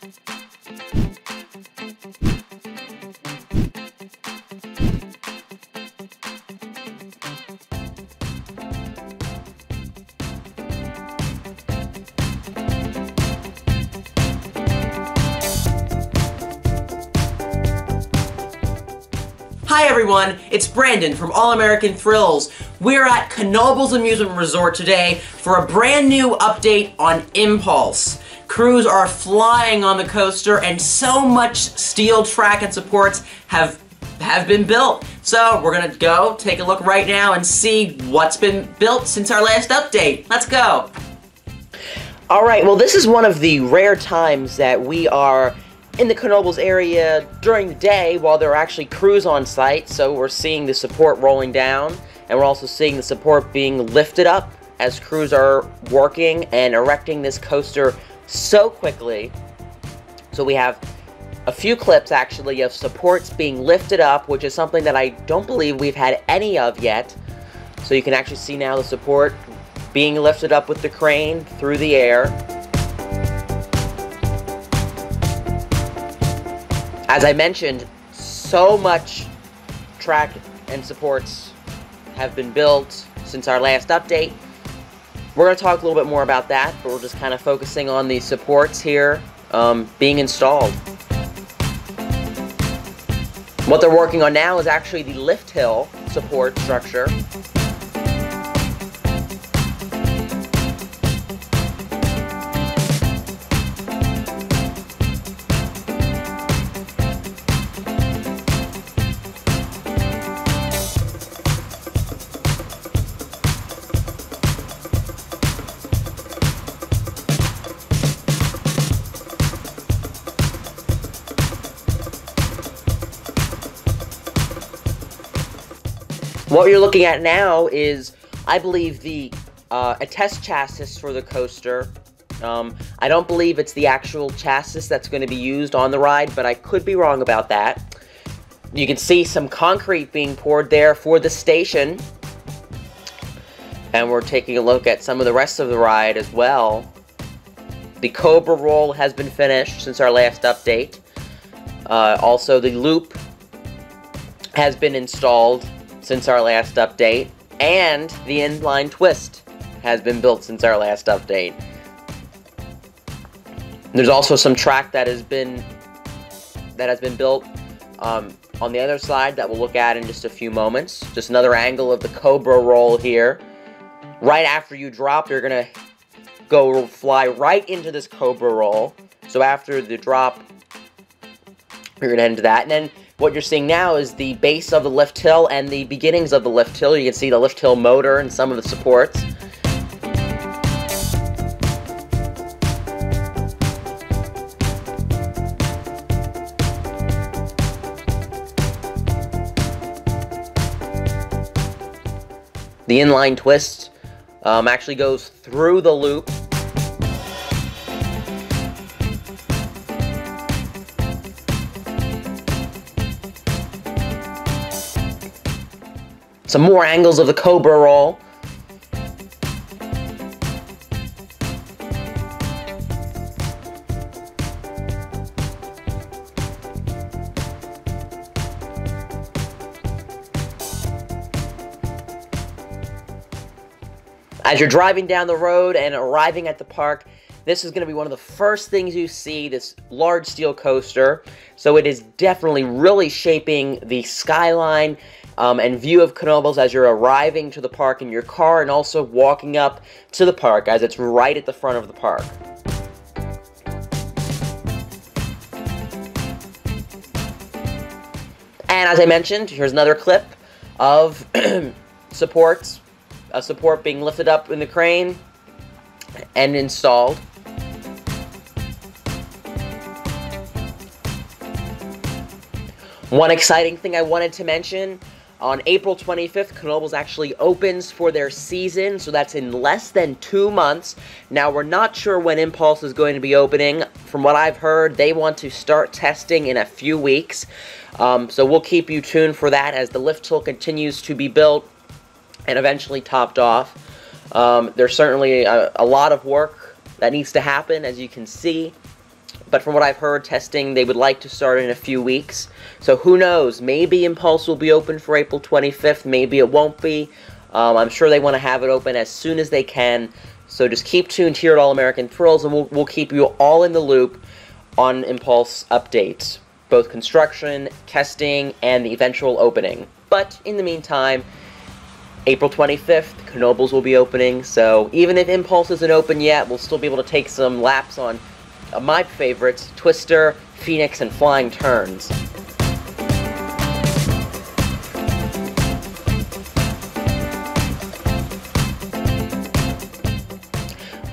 Hi everyone, it's Brandon from All American Thrills. We're at Knoebels Amusement Resort today for a brand new update on Impulse. Crews are flying on the coaster and so much steel track and supports have been built. So we're gonna go take a look right now and see what's been built since our last update. Let's go. Alright, well this is one of the rare times that we are in the Knoebels area during the day while there are actually crews on site, so we're seeing the support rolling down, and we're also seeing the support being lifted up as crews are working and erecting this coaster so quickly. So we have a few clips actually of supports being lifted up, which is something that I don't believe we've had any of yet. So you can actually see now the support being lifted up with the crane through the air. As I mentioned, so much track and supports have been built since our last update. We're going to talk a little bit more about that, but we're just kind of focusing on the supports here being installed. What they're working on now is actually the lift hill support structure. What you're looking at now is, I believe, a test chassis for the coaster. I don't believe it's the actual chassis that's going to be used on the ride, but I could be wrong about that. You can see some concrete being poured there for the station. And we're taking a look at some of the rest of the ride as well. The Cobra roll has been finished since our last update. Also, the loop has been installed since our last update, and the inline twist has been built since our last update. There's also some track that has been built on the other side that we'll look at in just a few moments. Just another angle of the Cobra roll here. Right after you drop, you're gonna go fly right into this Cobra roll. So after the drop, you're gonna head into that, and then what you're seeing now is the base of the lift hill and the beginnings of the lift hill. You can see the lift hill motor and some of the supports. The inline twist actually goes through the loop. Some more angles of the Cobra roll. As you're driving down the road and arriving at the park, this is going to be one of the first things you see, this large steel coaster. So it is definitely really shaping the skyline and view of Knoebels as you're arriving to the park in your car, and also walking up to the park as it's right at the front of the park. And as I mentioned, here's another clip of supports, a support being lifted up in the crane and installed. One exciting thing I wanted to mention, on April 25th, Knoebels actually opens for their season, so that's in less than 2 months. Now, we're not sure when Impulse is going to be opening. From what I've heard, they want to start testing in a few weeks. So we'll keep you tuned for that as the lift hill continues to be built and eventually topped off. There's certainly a lot of work that needs to happen, as you can see. But from what I've heard, testing, they would like to start in a few weeks. So who knows? Maybe Impulse will be open for April 25th. Maybe it won't be. I'm sure they want to have it open as soon as they can. So just keep tuned here at All American Thrills, and we'll keep you all in the loop on Impulse updates. Both construction, testing, and the eventual opening. But in the meantime, April 25th, Knoebels will be opening. So even if Impulse isn't open yet, we'll still be able to take some laps on my favorites, Twister, Phoenix, and Flying Turns.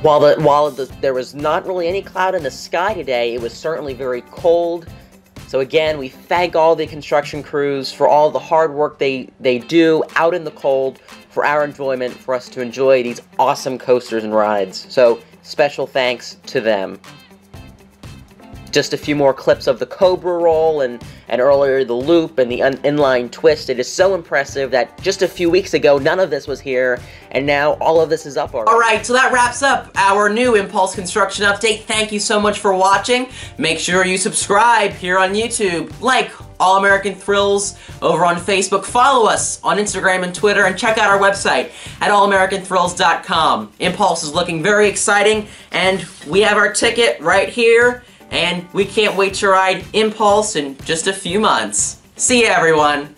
While there was not really any cloud in the sky today, it was certainly very cold. So again, we thank all the construction crews for all the hard work they do out in the cold for our enjoyment, for us to enjoy these awesome coasters and rides. So special thanks to them. Just a few more clips of the Cobra roll and earlier the loop and the inline twist. It is so impressive that just a few weeks ago, none of this was here, and now all of this is up already. Alright, so that wraps up our new Impulse construction update. Thank you so much for watching. Make sure you subscribe here on YouTube, like All American Thrills over on Facebook, follow us on Instagram and Twitter, and check out our website at allamericanthrills.com. Impulse is looking very exciting, and we have our ticket right here. And we can't wait to ride Impulse in just a few months. See ya, everyone!